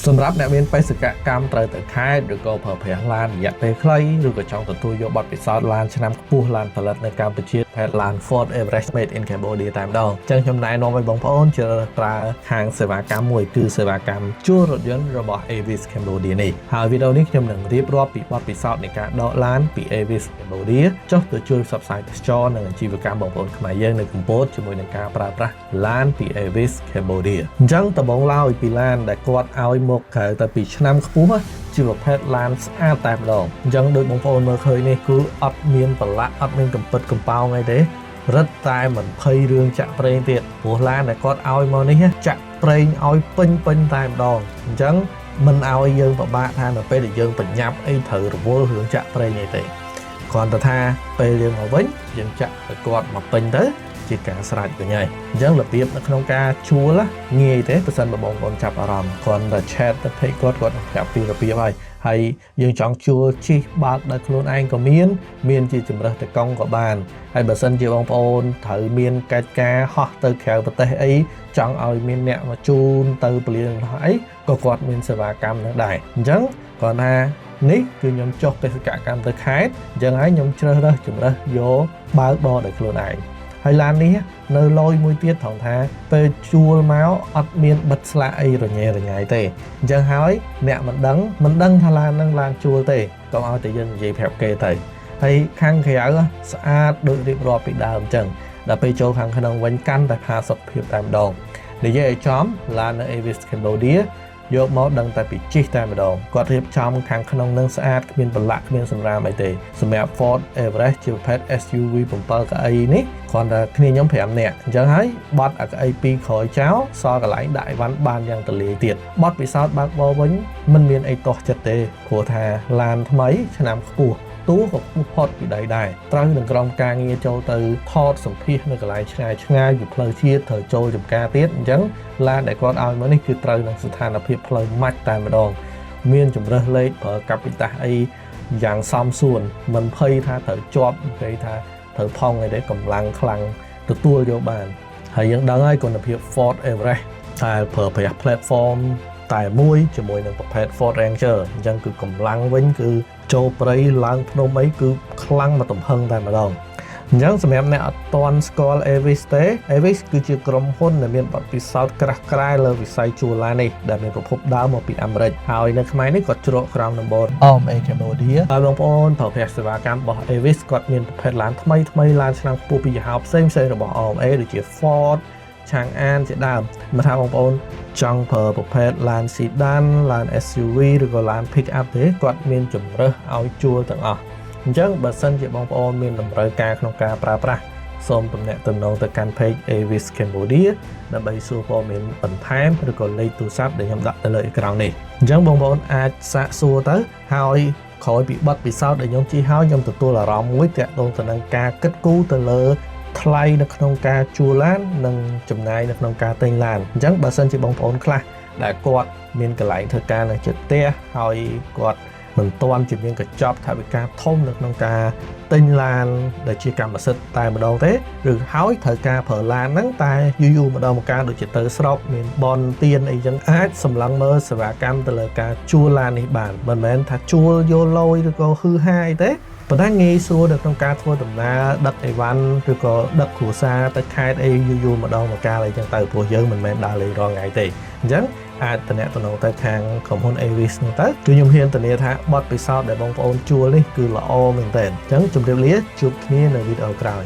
សម្រាប់អ្នកមានបេសកកម្មត្រូវទៅខេត្តឬក៏ប្រើប្រាស់ឡានរយៈពេលខ្លីឬក៏ចង់ទទួលយកបទពិសោធន៍ឡានឆ្នាំខ្ពស់ឡានផលិតនៅកម្ពុជាផែនឡាន Ford Everest Made in Cambodia តែម្ដងអញ្ចឹងខ្ញុំណែនាំឲ្យបងប្អូនជ្រើសរើសប្រើហាងសេវាកម្មមួយគឺសេវាកម្មជួលរថយន្តរបស់ Avis Cambodia នេះហើយវីដេអូនេះខ្ញុំនឹងរៀបរាប់ពីបទពិសោធន៍នៃការដកឡានពី Avis Cambodia ចុះទៅជួយផ្សព្វផ្សាយទេសចរណ៍និងអាជីវកម្មបងប្អូនខ្មែរយើងនៅកម្ពុជាជាមួយនឹងការប្រើប្រាស់ឡានពី Avis Cambodia អញ្ចឹងដំបូងឡើយពីឡានដែលគាត់ឲ្យមកក្រៅតែពីឆ្នាំខ្ពស់ជាប្រភេទឡានស្អាតតែម្ដងអញ្ចឹងដូចបងប្អូនមើលឃើញនេះគឺអត់មានប្រឡាក់អត់មានកំពិតកំប៉ោងអីទេរឹតតែមិនភ័យរឿងចាក់ប្រេងទៀតព្រោះឡានដែលគាត់ឲ្យមកនេះចាក់ប្រេងឲ្យពេញតែម្ដងអញ្ចឹងមិនឲ្យយើងពិបាកថានៅពេលដែលយើងបញ្ញាប់អីត្រូវរវល់រឿងចាក់ប្រេងអីទេគ្រាន់តែថាពេលយើងមកវិញយើងចាក់ឲ្យគាត់មកពេញទៅជាការស្រេចវិញហើយអញ្ចឹងរបៀបនៅក្នុងការជួលងាយទេបើសិនបងប្អូនចាប់អារម្មណ៍គ្រាន់តែ chat ទៅ page គាត់ប្រាប់ពីរបៀបហើយយើងចង់ជួលជិះបើកដោយខ្លួនឯងក៏មានជាជំរើសទៅកង់ក៏បានហើយបើសិនជាបងប្អូនត្រូវមានកិច្ចការហោះទៅក្រៅប្រទេសអីចង់ឲ្យមានអ្នកមកជូនទៅពលានអីក៏គាត់មានសេវាកម្មនោះដែរអញ្ចឹងគាត់ថានេះគឺខ្ញុំចុះបេសកកម្មទៅខេត្តអញ្ចឹងហើយខ្ញុំជ្រើសរើសជំរើសយកបើកបរដោយខ្លួនឯងហើយឡាននេះនៅលយមួយទៀតថងថាពេលជួលមកអត់មានបិទស្លាកអីរញ៉េរញ៉ៃទេអញ្ចឹងហើយអ្នកមិនដឹងថាឡាននឹងឡានជួលទេកុំឲ្យតែយើងនិយាយប្រាប់គេទៅហើយខាងក្រៅស្អាតដូចរៀបរាប់ពីដើមអញ្ចឹងដល់ពេលចូលខាងក្នុងវិញកាន់តែផាសុខភាពតែម្ដងនិយាយឲ្យចំឡាននៅ Avis Cambodia យកមកដឹងតែពីជិះតែម្ដងគាត់រៀបចំខាងក្នុងនឹងស្អាតគ្មានប្រឡាក់គ្មានសម្រាមអីទេសម្រាប់ Ford Everest ជាប្រភេទ SUV 7កៅអីនេះគ្រាន់តែគ្នាខ្ញុំ5នាក់អញ្ចឹងហើយបត់អាកៅអី2ក្រោយចោលសល់កន្លែងដាក់អីវ៉ាន់បានយ៉ាងទលាយទៀតបត់ពិសោធន៍បើកបរវិញមិនមានអីទាស់ចិត្តទេព្រោះថាឡានថ្មីឆ្នាំខ្ពស់ទូក៏ខ្ពស់ផុតពីដីដែរត្រូវនឹងក្រុមការងារចូលទៅថតសម្ភាសនៅកន្លែងឆ្ងាយពីផ្លូវជាតិត្រូវចូលចំការទៀតអញ្ចឹងឡានដែលគាត់ឲ្យមកនេះគឺត្រូវនឹងស្ថានភាពផ្លូវម៉ាច់តែម្ដងមានជំរើសលេខប្រើកាពីតាសអីយ៉ាងសមសួនមិនភ័យថាត្រូវជាប់និយាយថាត្រូវផុងអីទេកម្លាំងខ្លាំងទទួលយកបានហើយយើងដឹងហើយគុណភាព Ford Everest តែប្រើប្រាស់ platform តែមួយជាមួយនឹងប្រភេទ Ford Ranger អញ្ចឹងគឺកម្លាំងវិញគឺចូលព្រៃឡើងភ្នំអីគឺខ្លាំងមកទំហឹងតែម្ដងអញ្ចឹងសម្រាប់អ្នកអត់ទាន់ស្គាល់ Avis ទេ Avis គឺជាក្រុមហ៊ុនដែលមានបទពិសោធន៍ក្រាស់ក្រែលលើវិស័យជួលឡាននេះដែលមានប្រភពដើមមកពីអាមេរិកហើយនៅខ្មែរនេះគាត់ជ្រកក្រោមដំបូល AMA Cambodia ហើយបងប្អូនប្រើប្រាស់សេវាកម្មរបស់ Avis គាត់មានប្រភេទឡានថ្មីឡានឆ្នាំខ្ពស់ពីយីហោផ្សេងរបស់ AMA ដូចជា Ford ឆាងអានជាដើមមកថាបងប្អូនចង់ប្រើប្រភេទឡាន Sedan ឡាន SUV ឬក៏ឡាន Pick up ទេគាត់មានជម្រើសឲ្យជួលទាំងអស់អញ្ចឹងបើសិនជាបងប្អូនមានតម្រូវការក្នុងការប្រើប្រាស់សូមទំនាក់ទំនងទៅកាន់ page Avis Cambodia ដើម្បីសួរព័ត៌មានបន្ថែមឬក៏លេខទូរស័ព្ទដែលខ្ញុំដាក់ទៅលើអេក្រង់នេះអញ្ចឹងបងប្អូនអាចសាកសួរទៅហើយក្រោយពីប័ណ្ណពិសោធន៍ដែលខ្ញុំជិះហើយខ្ញុំទទួលអារម្មណ៍មួយទាក់ទងទៅនឹងការគិតគូរទៅលើថ្លៃនៅក្នុងការជួលឡាននិងចំណាយនៅក្នុងការទិញឡានអញ្ចឹងបើសិនជាបងប្អូនខ្លះដែលគាត់មានកន្លែងធ្វើការនៅជិតផ្ទះហើយគាត់មិនទាន់ជាមានកញ្ចប់ថវិកាធំនៅក្នុងការទិញឡានដែលជាកម្មសិទ្ធិតែម្ដងទេឬហើយត្រូវការប្រើឡានហ្នឹងតែយូរម្ដងម្កាលដូចជាទៅស្រុកមានបនទៀនអីចឹងអាចសម្លឹងមើលសេវាកម្មទៅលើការជួលឡាននេះបានមិនមែនថាជួលយកលុយឬក៏ហ៊ឺហាអីទេប៉ុន្តែងាយស្រួលនៅក្នុងការធ្វើដំណើរដឹកអីវ៉ាន់ឬក៏ដឹកគ្រួសារទៅខេត្តអីយូរម្ដងម្កាលអីចឹងទៅព្រោះយើងមិនមែនដើរលេងរាល់ថ្ងៃទេអញ្ចឹងអាចតំណែងទៅខាងក្រុមហ៊ុន Avis នោះទៅគឺខ្ញុំហ៊ានធានាថាបទពិសោធន៍ដែលបងប្អូនជួលនេះគឺល្អមែនទែនអញ្ចឹងជម្រាបលាជួបគ្នានៅវីដេអូក្រោយ